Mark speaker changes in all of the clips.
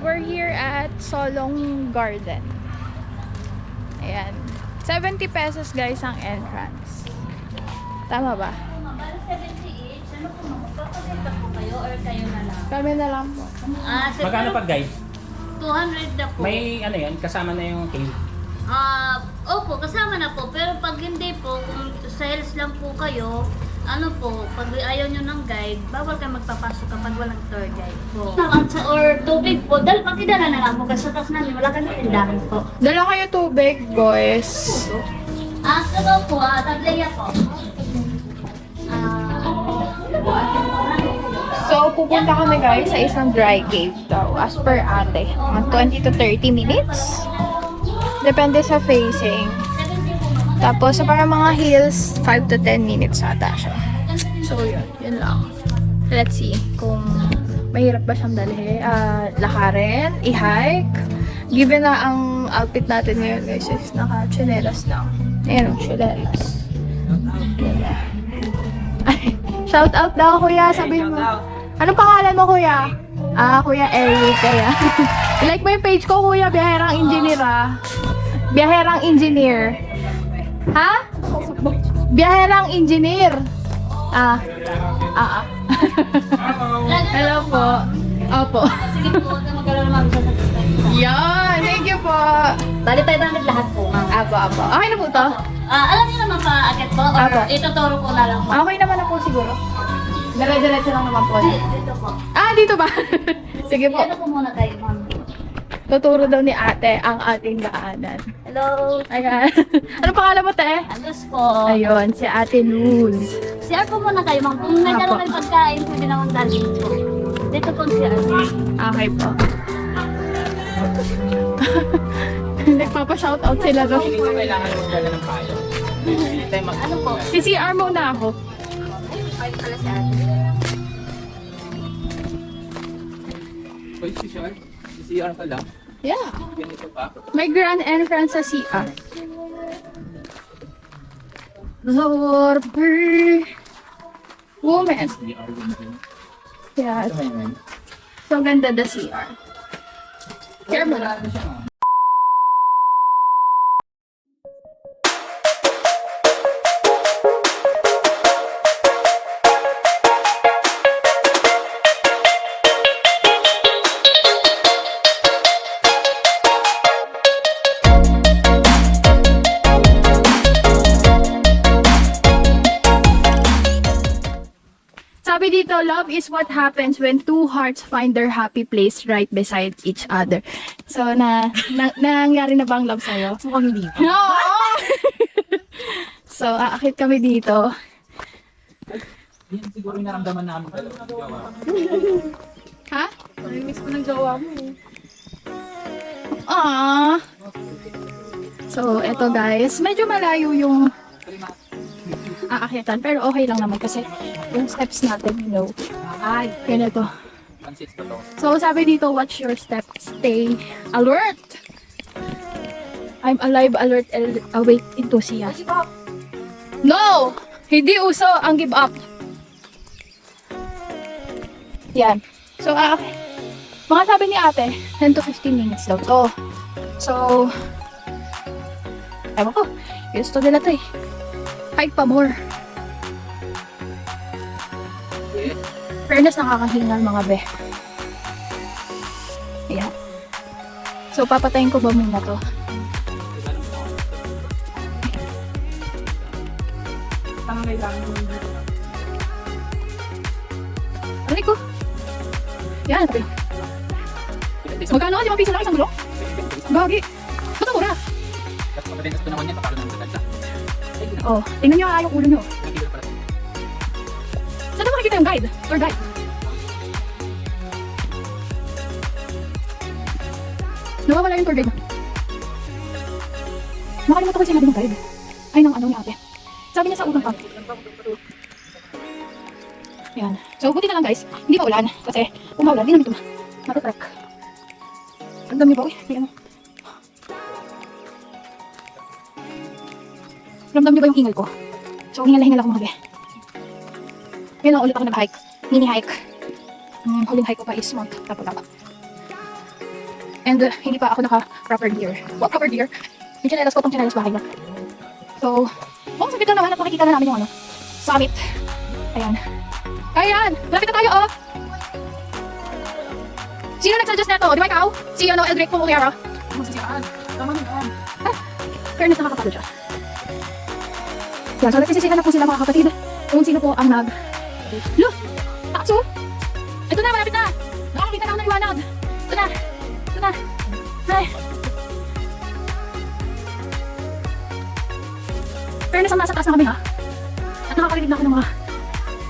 Speaker 1: we're here at Solong Garden. Ayan. 70 pesos guys ang entrance. Tama ba?
Speaker 2: Bali 70 each. Ano po ma'am? Magpapaganda po kayo or kayo na lang?
Speaker 1: Kami na lang po.
Speaker 3: Magkano pag guide?
Speaker 2: 200 na po.
Speaker 3: May ano yan, kasama na yung cake.
Speaker 2: Opo, kasama na po. Pero pag hindi po, kung sales lang po kayo, ano po, pag ayaw nyo ng guide, bawal kayo magpapasok kapag walang tour guide po. Or tubig po, pakidala na lang po kasi sa taas namin, wala kami tindahan po.
Speaker 1: Dala kayo tubig, boys.
Speaker 2: Sabaw po, tableya po.
Speaker 1: So, pupunta kami guys sa isang dry cave daw. As per ate. Mga 20 to 30 minutes. Depende sa facing. Tapos, sa parang mga hills, 5 to 10 minutes ata siya. So, yun. Yun lang. Let's see kung mahirap ba siyang lakarin, i-hike. Given na ang outfit natin ngayon guys is naka-chinelas lang. Ayan, chinelas. Ay, shout out daw kuya, sabihin mo. Anong pangalan mo kuya? Kuya Eric kaya. I-like mo yung page ko kuya, biyaherang engineer Biyaherang engineer. Ha? Biyaherang engineer. Hello po. Opo.
Speaker 2: Sige po, magkaroon naman sa
Speaker 1: Yan, thank you po.
Speaker 2: Bali tayo na lahat po, ma'am.
Speaker 1: Apo. Okay na po to?
Speaker 2: Alam niyo naman pa-akit po? Or
Speaker 1: Apo.
Speaker 2: ituturo ko na lang po?
Speaker 1: Okay naman na po siguro. Dire-diretso lang naman po.
Speaker 2: Dito po.
Speaker 1: Dito ba? Sige po.
Speaker 2: Ano po muna kayo, ma'am?
Speaker 1: Tuturo daw ni ate ang ating daanan.
Speaker 2: Hello.
Speaker 1: Ayan. Anong pangalan mo, te?
Speaker 2: Agus po.
Speaker 1: Ayun, si Ate Luz.
Speaker 2: CR po muna kayo, ma'am. Kung may dala kayong pagkain, pwede naman dalhin po. Dito po ang CR.
Speaker 1: Okay po. Nagpapa-shoutout sila doon.
Speaker 3: Hindi ko kailangan magdala ng payo.
Speaker 2: Ano po?
Speaker 1: Si CR muna ako.
Speaker 3: Uy, si Sean. Si CR ka lang.
Speaker 1: Yeah.
Speaker 3: Ganito pa.
Speaker 1: May grand entrance sa CR. Lord, woman.
Speaker 3: CR din.
Speaker 1: Yeah.
Speaker 3: Ito ngayon.
Speaker 1: So ganda the CR. CR mo lang. Sabi dito, love is what happens when two hearts find their happy place right beside each other. So, nangyari na bang love sa'yo?
Speaker 2: Mukhang hindi.
Speaker 1: No! So, aakit kami dito.
Speaker 3: Yan siguro yung naramdaman namin dalawa ng jowa.
Speaker 1: Ha? Miss ko ng jowa mo. So, eto guys. Medyo malayo yung aakitan. Pero okay lang naman kasi yung steps natin, you know. Ay, ganito.
Speaker 3: Pansit ko to.
Speaker 1: So, sabi dito, watch your step. Stay alert. I'm alive, alert, awake, enthusiast. No! Hindi uso ang give up. Yan. So, mga sabi ni ate, 10 to 15 minutes daw to. So, ewan ko. Gusto nila to eh. Hike pa more. Fairness, nakakahingal mga be. Ayan. So, papatayin ko ba muna to? Aray ko. Yan. Magkano? 5 piso lang isang gulong? Gagi. Ba't ang mura?
Speaker 3: Tapos pagkabentas ko naman yan, papalo naman sa ganda.
Speaker 1: Oh, tingnan nyo yung ulo nyo. Saan na makikita yung guide? Tour guide? Nawawala yung tour guide. Nakalimutan ko sinabi ng guide. Ay, ng ano ni ate. Sabi niya sa unang pump. Yan. So, buti na lang guys. Hindi pa ulan. Kasi, umaulan. Hindi namin ito matutrek. Ang dami ba? Uy, may ano. Ramdam niyo ba yung hingal ko? So, hingal na hingal ako mga be. Ngayon na ulit ako nag-hike. Mini hike. Huling hike ko pa is Mount Tapatapa. And hindi pa ako naka-proper gear. What proper gear? Yung chinelas ko, pang chinelas bahay na. So, sakit lang naman at makikita na namin yung summit. Ayan. Ayan! Malapit na tayo, oh! Sino nag-suggest na ito? Di ba ikaw? Si Eldrick Pumulera.
Speaker 3: Tama na yan.
Speaker 1: Fairness, nakakapagod siya. Yan, so nagsisisihan na po sila mga kapatid. Kung sino po ang Look! Taas, oh! Ito na, malapit na! Nakakita na ako ng liwanag. Ito na! Ito na! Ay! Fairness, ang nasa taas na kami, ha? At nakakarinig na ako ng mga...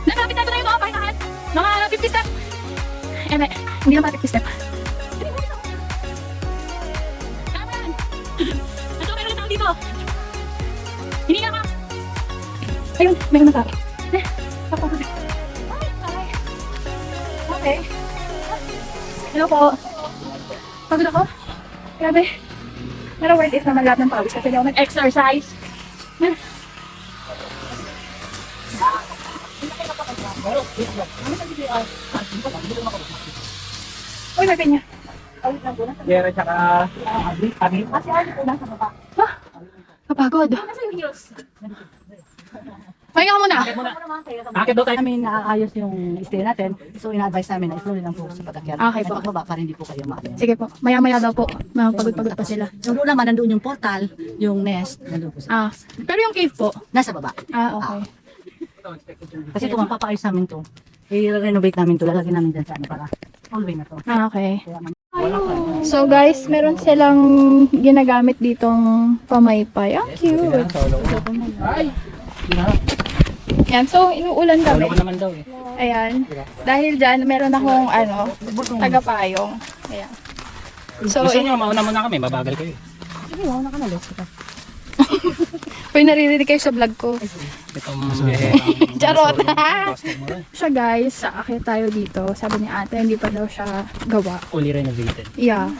Speaker 1: Malapit na ito na yung mga pahingahan! Mga 50 step! Hindi naman 50 step. Tama yan! Ito, meron na tao dito! Hindi nga ka! Ayun, meron na tao. Okay. Hello po. Pagod ako. Grabe. Pero worth it naman lahat ng pawis kasi hindi ako nag-exercise. Uy, may pinya.
Speaker 3: Gera tsaka Abi.
Speaker 1: Kasi ano po lang sa baba. Kapagod. Pahinga ka muna.
Speaker 3: Akit daw tayo.
Speaker 4: Namin naaayos yung stay natin. So, ina-advise namin na ituloy lang po sa pag-akyat.
Speaker 1: Okay po.
Speaker 4: May pagbaba para hindi po kayo maalis.
Speaker 1: Sige po. Maya-maya daw po. Mapagod-pagod pa sila.
Speaker 4: So, doon naman, nandun yung portal, yung nest, nandun po sa,
Speaker 1: Pero yung cave po.
Speaker 4: nasa baba.
Speaker 1: Okay.
Speaker 4: Kasi ito, mapapaayos namin to. I-renovate namin to, lalagyan namin dyan sa ano para all way na to.
Speaker 1: Okay.
Speaker 4: Kaya,
Speaker 1: So guys, meron silang ginagamit ditong pamaypay. Ang cute. Yan, so inuulan kami.
Speaker 3: Wala ko naman daw eh.
Speaker 1: Ayan. Dahil dyan, meron akong tagapayong. Ayan. So,
Speaker 3: Gusto nyo, mauna muna kami, mabagal kayo.
Speaker 4: sige, wala ka na, let's go.
Speaker 1: Pwede naririnig kayo sa vlog ko.
Speaker 3: Itong biyahe.
Speaker 1: Charot! Siya guys, aakyat tayo dito. Sabi ni ate, hindi pa daw siya gawa.
Speaker 3: Fully renovated.
Speaker 1: Yeah.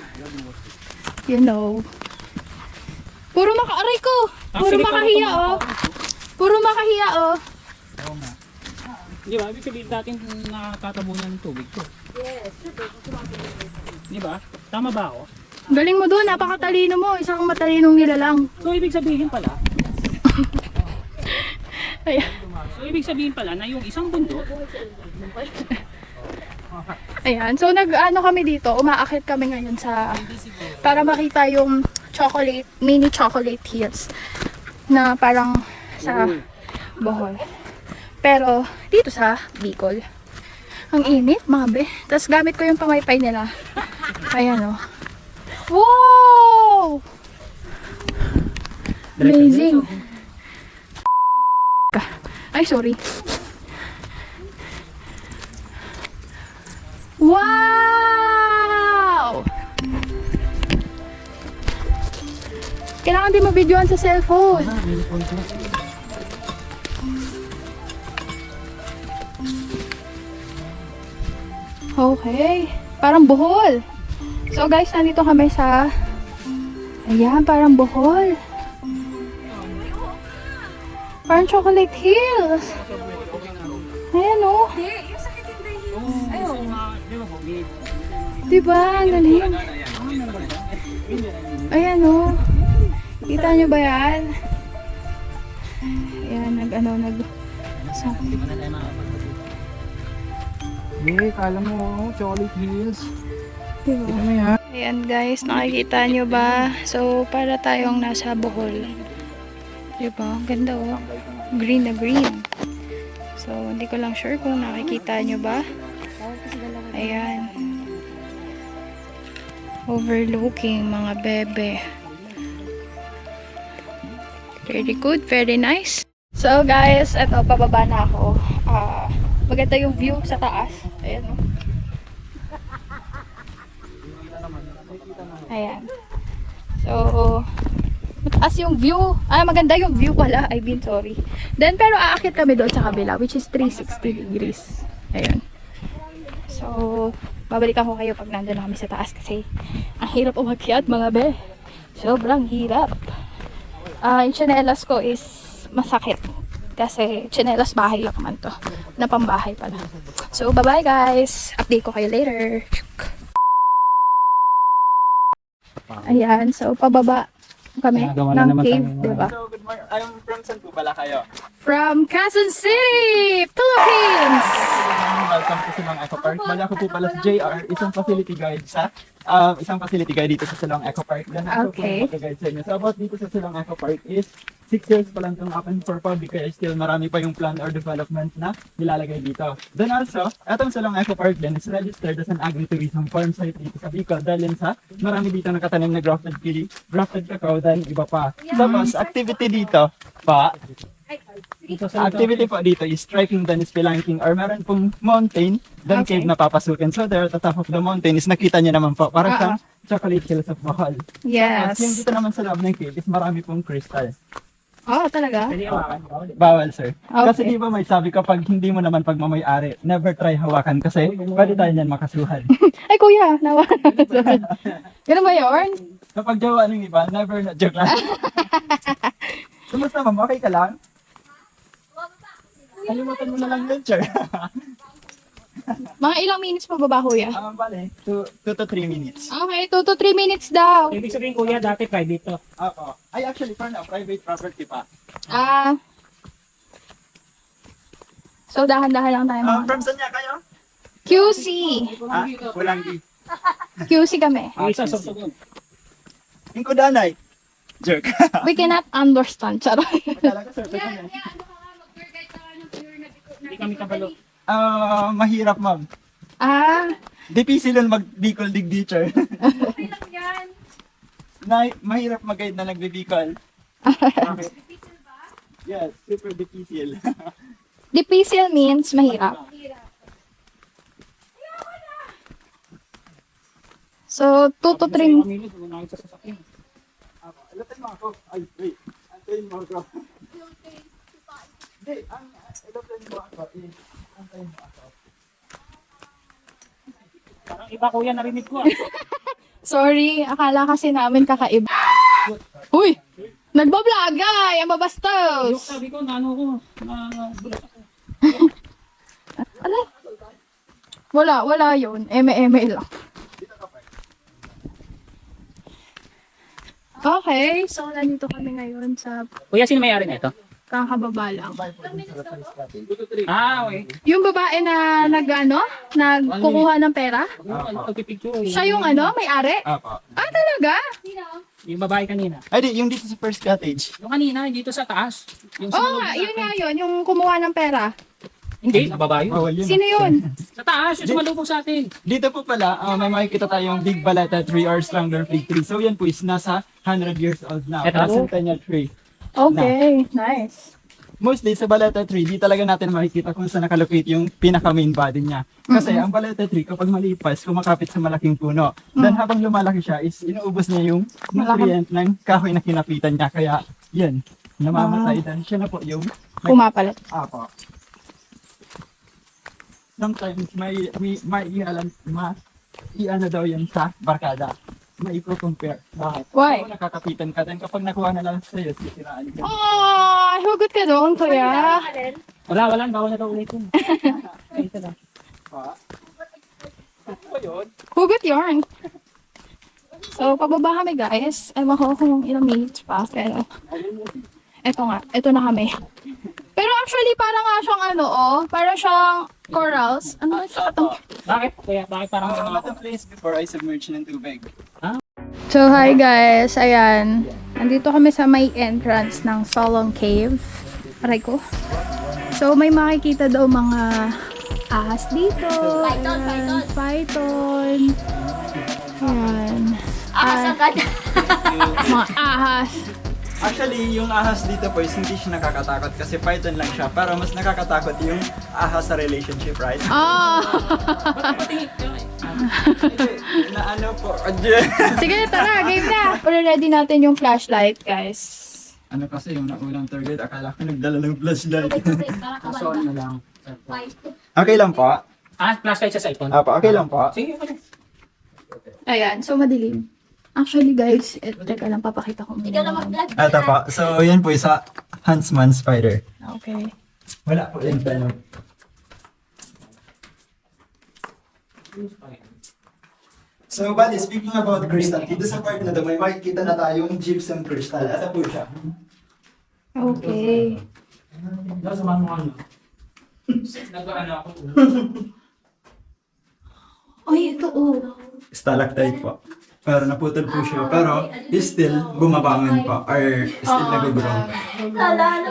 Speaker 1: You know. Puro maka-aray ko! Puro
Speaker 3: Actually,
Speaker 1: makahiya, oh. Puro makahiya, oh.
Speaker 3: Oo nga. Di ba? Ibig sabihin natin nakakatabunan ng tubig to. Yes. Di ba? Tama ba ako?
Speaker 1: Galing mo doon, napakatalino mo. Isa kang matalinong nilalang.
Speaker 3: So, ibig sabihin pala,
Speaker 1: Ayan.
Speaker 3: so ibig sabihin pala na yung isang bundok,
Speaker 1: Ayan. So, nag-ano kami dito, umaakit kami ngayon sa, para makita yung chocolate, mini chocolate hills na parang sa Bohol. Pero, dito sa Bicol. Ang init, mabe. Tapos gamit ko yung pamaypay nila. Ayan, oh. Wow! Amazing. Ay, sorry. Wow! Kailangan din mabidyoan sa cellphone. Okay. Parang Bohol. So guys, nandito kami sa... Ayan, parang Bohol. Parang Chocolate Hills. Ayan, oh. Diba? Ang galing. Ayan, oh. Kita nyo ba yan? Ayan, nag...
Speaker 3: hindi, kala mo, Chocolate Hills.
Speaker 1: Diba?
Speaker 3: Ito mo yan.
Speaker 1: Ayan guys, nakikita nyo ba? So, para tayong nasa Bohol. Diba? Ang ganda, oh. Green na green. So, hindi ko lang sure kung nakikita nyo ba. Ayan. Overlooking, mga bebe. Very good, very nice. So guys, eto, pababa na ako. Maganda yung view sa taas. Ayan, oh. Ayan. So, mataas yung view. Maganda yung view pala. I mean, sorry. Then, pero aakit kami doon sa kabila, which is 360 degrees. Ayan. So, babalikan ko kayo pag nandun na kami sa taas kasi ang hirap umakyat, mga be. Sobrang hirap. Yung tsinelas ko is masakit. Kasi tsinelas bahay lang naman to. Na pambahay pala. So, bye-bye guys. Update ko kayo later. Ayan, so pababa kami
Speaker 3: Ginagawa na
Speaker 1: ng
Speaker 3: naman
Speaker 1: cave,
Speaker 3: tayo.
Speaker 1: diba?
Speaker 5: So, good morning. I'm from saan po pala kayo?
Speaker 1: From Quezon City, Philippines!
Speaker 5: Welcome to Silong Eco Park. Bali ako po pala si JR, isang facility guide dito sa Silong Eco Park. Then ako
Speaker 1: Okay.
Speaker 5: po mag-guide sa inyo. So about dito sa Silong Eco Park is 6 years pa lang itong open for public kaya still marami pa yung plan or development na nilalagay dito. Then also, etong Silong Eco Park din is registered as an agritourism farm site dito sa Bicol dahil sa marami dito nakatanim na grafted cacao then iba pa. Tapos activity dito pa activity po dito is trekking then spelunking or meron pong mountain then
Speaker 1: Okay.
Speaker 5: cave na papasukin. So there at the top of the mountain is nakita niyo naman po parang siyang chocolate hills of Bohol.
Speaker 1: Yes.
Speaker 5: Tapos yung dito naman sa loob ng cave is marami pong crystal.
Speaker 1: Oh, talaga?
Speaker 3: Pwede hawakan.
Speaker 5: Bawal sir.
Speaker 1: Okay.
Speaker 5: Kasi di ba may sabi kapag hindi mo naman pagmamayari, never try hawakan kasi pwede tayo niyan makasuhan.
Speaker 1: Ay, kuya, nawa. Ganun ba yun?
Speaker 5: Kapag jawa ng iba, never na joke lang. Kumusta ma'am? Okay ka lang? Kalimutan mo na lang yun, sir.
Speaker 1: Mga ilang minutes pa baba, kuya?
Speaker 5: Bale, 2 to 3 minutes.
Speaker 1: Okay, 2 to 3 minutes daw.
Speaker 3: Ibig sabihin kuya, dati private to.
Speaker 5: Opo. Ay, actually, for now, private property pa.
Speaker 1: Ah. So, dahan-dahan lang tayo. mga-
Speaker 5: From saan niya kayo?
Speaker 1: QC.
Speaker 5: Pulanggi.
Speaker 1: QC kami.
Speaker 3: Yung isa, susunod.
Speaker 5: Yung kudanay. Jerk.
Speaker 1: We cannot understand. Charot.
Speaker 5: Talaga, sir. Pwede yan.
Speaker 3: Hindi kami kabalo.
Speaker 5: Mahirap, ma'am.
Speaker 1: Ah.
Speaker 5: Difícil yun mag-Bicol dig teacher. Mahirap mag-guide na nagbe-Bicol. Yes, super difícil.
Speaker 1: Difficile means mahirap. So, 2 to 3.
Speaker 3: Minutes, wala sa sasakyan.
Speaker 5: Ilatay mo ako. Ay, wait. Antayin mo ako. Hindi, ilatay mo ako. Antayin mo ako.
Speaker 3: Parang iba kuya, narinig ko.
Speaker 1: Sorry, akala kasi namin kakaiba. Uy! Nagbablog ay! Ang
Speaker 3: Yung
Speaker 1: babastos!
Speaker 3: sabi ko, naano ko, bulat ako.
Speaker 1: Ano? Wala yun. Eme lang. Okay, so nandito kami ngayon sa
Speaker 3: Kuya, sino may-ari na ito?
Speaker 1: kakababa lang.
Speaker 3: Ah, okay.
Speaker 1: Yung babae na nagkukuha ng pera?
Speaker 3: Pagpipicture.
Speaker 1: Siya yung may-ari?
Speaker 5: Apo.
Speaker 1: Ah, talaga?
Speaker 3: Yung babae kanina.
Speaker 5: Ay, di, yung dito sa first cottage.
Speaker 3: Yung kanina, dito sa taas. Yung
Speaker 1: Oo nga, yun nga yun. Yung kumuha ng pera.
Speaker 3: Hindi, babae yun.
Speaker 5: Bawal yun.
Speaker 1: Sino yun?
Speaker 3: Sa taas, yung sumalubong sa atin.
Speaker 5: Dito po pala, may makikita tayong big balata tree or stronger fig tree. So yan po is nasa 100 years old na.
Speaker 3: Eto.
Speaker 5: Centennial tree.
Speaker 1: Okay, nice.
Speaker 5: Mostly sa baleta tree, di talaga natin makikita kung saan nakalocate yung pinaka main body niya. Kasi ang baleta tree, kapag malipas, kumakapit sa malaking puno. Then habang lumalaki siya, is inuubos niya yung nutrient ng kahoy na kinapitan niya. Kaya yan, namamatay. Then siya na po yung
Speaker 1: Pumapalit.
Speaker 5: apo. Sometimes iano daw yan sa barkada. Maiko-compare. Bakit?
Speaker 1: Why?
Speaker 5: Kapag nakakapitan ka, then kapag nakuha na lang sa'yo, sisiraan ka.
Speaker 1: Oh, hugot ka doon, kuya.
Speaker 3: Wala, bawal na daw ulit yun. Ay, ito lang.
Speaker 5: Pa? Ano yun?
Speaker 1: Hugot yarn. So, pababa kami guys. Ewan ko kung ilang minutes pa, pero eto na kami. Pero actually, parang nga siyang parang siyang corals. Ano siya itong...
Speaker 3: Bakit? Kuya, bakit parang
Speaker 5: Not a place before I submerge ng tubig.
Speaker 1: So, hi guys. Ayan. Nandito kami sa may entrance ng Solong Cave. Aray ko. So, may makikita daw mga ahas dito. Ayan. Python. Ayan.
Speaker 2: Ahas agad.
Speaker 1: Mga ahas.
Speaker 5: Actually, yung ahas dito po is hindi siya nakakatakot kasi python lang siya. Pero mas nakakatakot yung ahas sa relationship, right?
Speaker 1: Oh!
Speaker 5: Na ano po.
Speaker 1: Sige, tara. Game na. Ready natin yung flashlight, guys.
Speaker 5: Ano kasi yung naunang tour guide, akala ko nagdala ng flashlight.
Speaker 3: Kaso na lang.
Speaker 5: Okay lang po.
Speaker 3: Flashlight sa cellphone.
Speaker 5: Apo, okay lang po.
Speaker 3: Sige, okay.
Speaker 1: Ayan, so madilim. Actually, guys, teka lang, papakita ko
Speaker 2: Ikaw na
Speaker 1: muna.
Speaker 2: mag-vlog.
Speaker 5: Ito po. So, yan po isa huntsman spider.
Speaker 1: Okay.
Speaker 5: Wala po yung tanong. So, bali, speaking about crystal, dito sa part na to, may makikita na tayong gypsum crystal. Ito po siya.
Speaker 1: Okay.
Speaker 3: Nasa mga ano. Nag-ano ako.
Speaker 1: Ay, ito oh.
Speaker 5: Stalactite po. Pero naputol po siya. Pero, still, bumabangon po. Or, still nag-grow.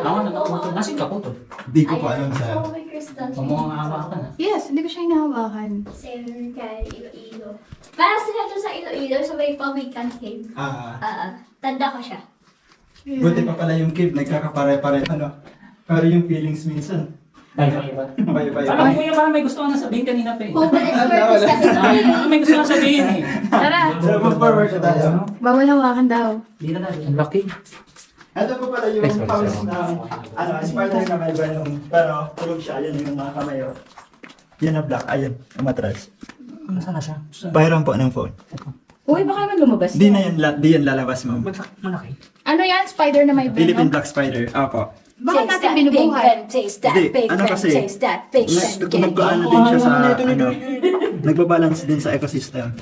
Speaker 3: Ako nagkakutol. Nasa kakutol.
Speaker 5: Di ko pa alam sa...
Speaker 3: Pamuha nga hawakan ah.
Speaker 1: Yes, hindi ko siya hinahawakan.
Speaker 2: Same kay Iloilo. Para sila doon sa Iloilo, sa may Pawikan Cave. Tanda ko siya.
Speaker 5: Buti pa pala yung cave, nagkakapare-pare, ano. Pero yung feelings minsan,
Speaker 3: Bye-bye.
Speaker 5: bye-bye.
Speaker 3: Parang kuya, parang may gusto ka na sabihin kanina pa eh.
Speaker 2: Open expert sa Iloilo.
Speaker 3: May gusto ka na sabihin eh.
Speaker 1: Tara,
Speaker 5: So, move-forward na tayo.
Speaker 1: bawal hawakan daw.
Speaker 3: Hindi na tayo. Ang laki.
Speaker 5: Ito po pala yung house ng, spider na may venom. Pero, tulog siya, yan yung mga kamay. Oh. Yan na black, ayun, umatras.
Speaker 3: Nasaan na siya?
Speaker 5: Pahiram po ng phone.
Speaker 1: Uy, baka naman lumabas.
Speaker 5: Di na yan, di yan lalabas, ma'am.
Speaker 3: Malaki.
Speaker 1: Ano yan? Spider na may
Speaker 5: Philippine
Speaker 1: venom?
Speaker 5: black spider, apo.
Speaker 1: Bakit natin binubuhay?
Speaker 5: Hindi, ano kasi, nagkaano din siya sa, ano, nagbabalance din sa ecosystem.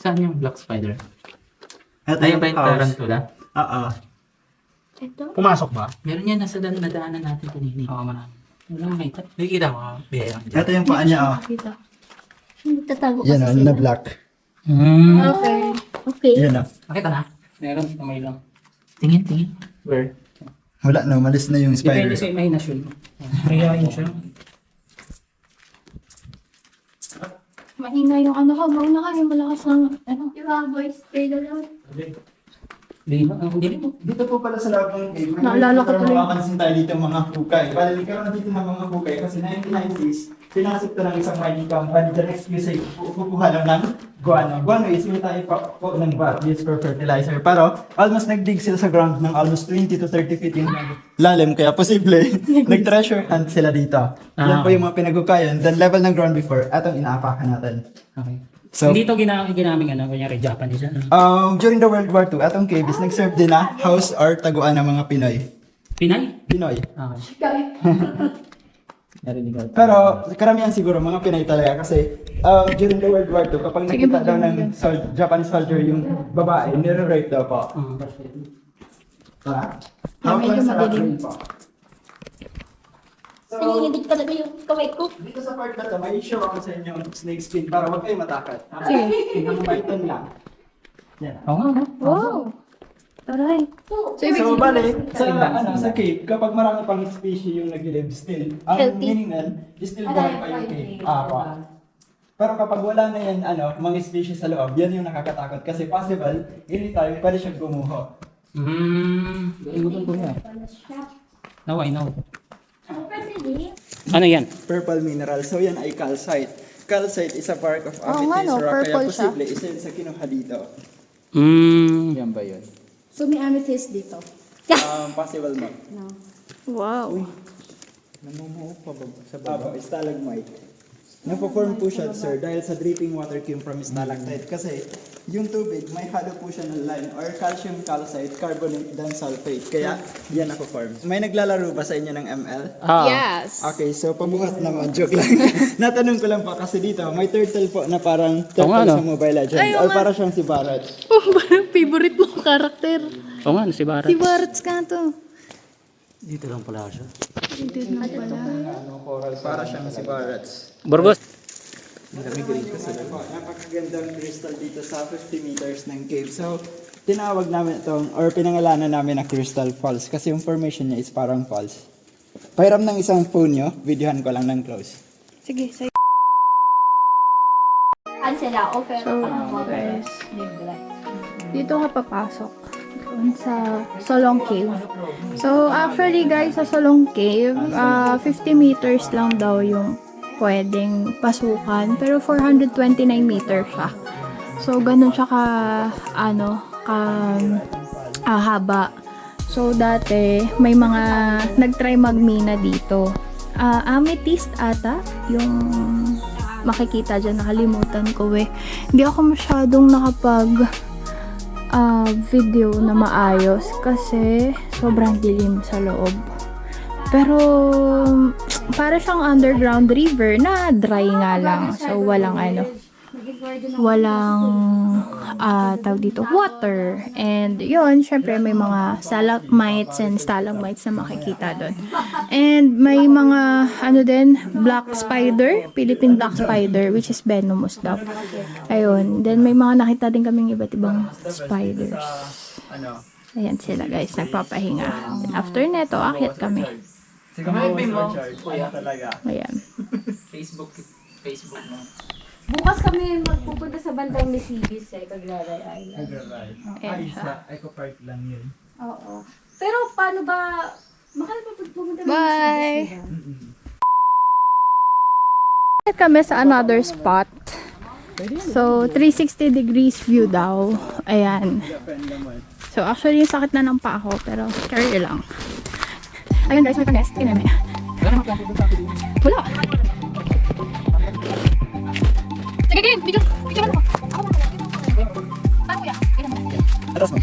Speaker 3: Saan yung black spider?
Speaker 5: Ito
Speaker 3: Ayun ba yung
Speaker 5: house.
Speaker 3: tarantula?
Speaker 5: Oo.
Speaker 3: Pumasok ba? Meron yan nasa nadaanan natin kanina. Oo, marami. Wala makita. Nakikita mo, bihayang dyan.
Speaker 5: Ito yung paa niya, oh.
Speaker 1: Kita.
Speaker 2: Tatago
Speaker 5: Yan, oh, na black.
Speaker 1: Okay.
Speaker 2: Okay.
Speaker 5: Yan, oh.
Speaker 3: Nakita na? Meron, kamay lang. Tingin, tingin. Where?
Speaker 5: Wala na, umalis na yung spider.
Speaker 3: Depende sa imagination mo. Kaya yun siya.
Speaker 1: Maingay yung ano ka, mauna ka yung malakas ng ano.
Speaker 2: Diba, boys? Stay lang.
Speaker 3: Hindi mo.
Speaker 5: Dito po pala sa loob ng cave,
Speaker 1: Naalala ko tuloy.
Speaker 5: makapansin tayo dito mga hukay. Bali, nagkaroon na dito ng mga hukay kasi 1990s, pinasok to ng isang mining company. The next use ay kukuha lang ng guano. Guano is yung tayo po ng bat used for fertilizer. Pero almost nag-dig sila sa ground ng almost 20 to 30 feet yung lalim. Kaya posible, nag-treasure hunt sila dito. Yan po yung mga pinaghukayan. The level ng ground before, atong inaapakan natin.
Speaker 3: Okay.
Speaker 5: So,
Speaker 3: Hindi ito ginaming ano, kunyari Japanese ano.
Speaker 5: during the World War II, atong cave is nag-serve din na house or taguan ng mga Pinoy.
Speaker 3: Pinay?
Speaker 5: Pinoy.
Speaker 3: Okay. Narinig ko.
Speaker 5: Pero karamihan siguro mga Pinay talaga kasi during the World War II, kapag nakita daw ng Japanese soldier yung babae, nire-rape daw po. Tara. Hawak lang sa
Speaker 1: madilim.
Speaker 5: po. So,
Speaker 2: Nanginginig talaga yung kamay ko.
Speaker 5: dito sa part na to, may show ako sa inyo snake skin para huwag kayo matakot.
Speaker 1: Sige.
Speaker 5: Tingnan mo python lang. Yan.
Speaker 3: Oo nga, no?
Speaker 1: Wow. Taray.
Speaker 5: So, bale, sa cave, kapag marami pang species yung nag-live still, ang
Speaker 1: Healthy.
Speaker 5: meaning nun, still buhay pa yung cave. Pero kapag wala na yan, mga species sa loob, yan yung nakakatakot. Kasi possible, anytime, pwede siyang gumuho.
Speaker 3: Galing mo ko yan. Now I know. Ano yan?
Speaker 5: Purple mineral. So, yan ay calcite. Calcite is a part of
Speaker 1: Oo nga,
Speaker 5: amethyst
Speaker 1: no?
Speaker 5: rock. Kaya
Speaker 1: Purple siya.
Speaker 5: posible, isa yun sa kinuha dito.
Speaker 3: Yan ba yun?
Speaker 2: So may amethyst dito.
Speaker 5: Possible mo.
Speaker 1: Wow.
Speaker 5: Namumuo pa ba sa baba? Stalagmite. Napo-form po siya, sir, dahil sa dripping water came from stalactite. Kasi yung tubig, may halo po siya ng lime or calcium calcite, carbonate, then sulfate. Kaya yan napo-form. May naglalaro ba sa inyo ng ML?
Speaker 1: Yes.
Speaker 5: Okay, so pabuhat naman. Joke lang. Natanong ko lang po kasi dito, may turtle po na parang turtle
Speaker 3: nga, no?
Speaker 5: sa Mobile Legends. Or parang siyang si Barret.
Speaker 1: Parang favorite mo karakter.
Speaker 3: Oo nga, si Barat.
Speaker 1: Si Barats ka to.
Speaker 3: Dito lang pala siya.
Speaker 1: Dito na pala.
Speaker 5: Para siyang si Barret.
Speaker 3: Burgos.
Speaker 5: Napakagandang crystal dito sa 50 meters ng cave. So, tinawag namin itong, or pinangalanan namin na Crystal Falls kasi yung formation niya is parang falls. Pahiram ng isang phone nyo, videohan ko lang ng close.
Speaker 1: Sige, say.
Speaker 2: Ano sila? Offer.
Speaker 1: So, guys, dito ka papasok. Doon sa Solong Cave. So, actually guys, sa Solong Cave, 50 meters lang daw yung pwedeng pasukan. Pero 429 meters siya. So, ganun siya haba. So, dati, may mga nag-try magmina dito. Amethyst ata, yung makikita dyan, nakalimutan ko eh. Hindi ako masyadong video na maayos kasi sobrang dilim sa loob. Pero para siyang underground river na dry nga lang. So walang walang tawag dito, water. And yun, syempre may mga stalagmites and stalagmites na makikita doon. And may mga ano din, black spider, Philippine black spider, which is venomous daw. Ayun. Then may mga nakita din kaming iba't ibang spiders.
Speaker 5: Ano?
Speaker 1: Ayan sila guys, nagpapahinga. And after neto, akyat kami.
Speaker 5: Siguro mo. Kuya talaga.
Speaker 1: Ayan.
Speaker 3: Facebook mo.
Speaker 2: Bukas kami magpupunta sa bandang Misigis Cagaray Island.
Speaker 5: Right.
Speaker 1: Ayan
Speaker 5: Ay,
Speaker 1: siya.
Speaker 5: sa Eco Park lang yun.
Speaker 2: Oo. Pero paano ba, makala pa pupunta ng
Speaker 1: Bye!
Speaker 2: Misigis?
Speaker 1: Akyat kami sa another spot. So, 360 degrees view daw. Ayan. So, actually, sakit na ng paa ko, pero carry lang. Ayun guys, may pang-guest. Tingnan mo. Wala. Sige, game. Video mo. Ako mo. Paano kuya? Tingnan mo.
Speaker 5: Atas mo.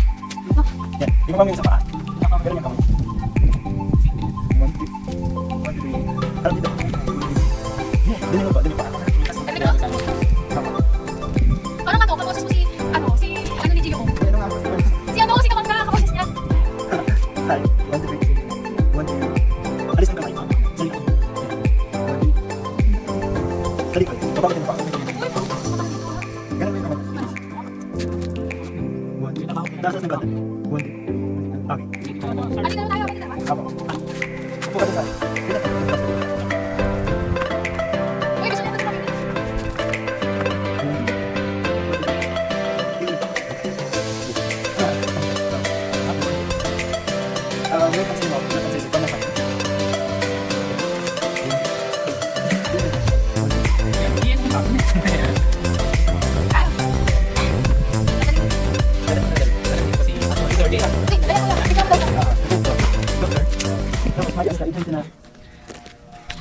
Speaker 5: Yan. Di ba kami sa paa? Ganun yung kamay. 1, 2, 3. Harap dito. Dili mo pa.
Speaker 1: Paano nga to? Kaposes mo si ni Gio. Si si kapag kaposes niya.
Speaker 5: Hi. 1, 2, 3. 1, 2. Alis mo kamay. Dali. Dali ko. Baba mo pa. Ganun yung kamay. 1, 2. Dasas ng gata. 1, 2. Okay.
Speaker 1: Ano na tayo?
Speaker 5: Apo. Upo ka dun.
Speaker 1: Uy, gusto niya ito kami.
Speaker 5: May kasi mo. Kasi ito na pa.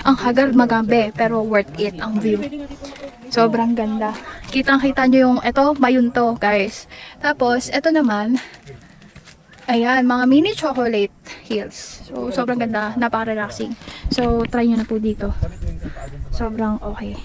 Speaker 1: Ang hagal magabi, pero worth it ang view. Sobrang ganda. Kitang-kita nyo yung, eto, Mayunto, guys. Tapos, eto naman, ayan, mga mini chocolate hills. So, sobrang ganda, napaka-relaxing. So, try nyo na po dito. Sobrang okay.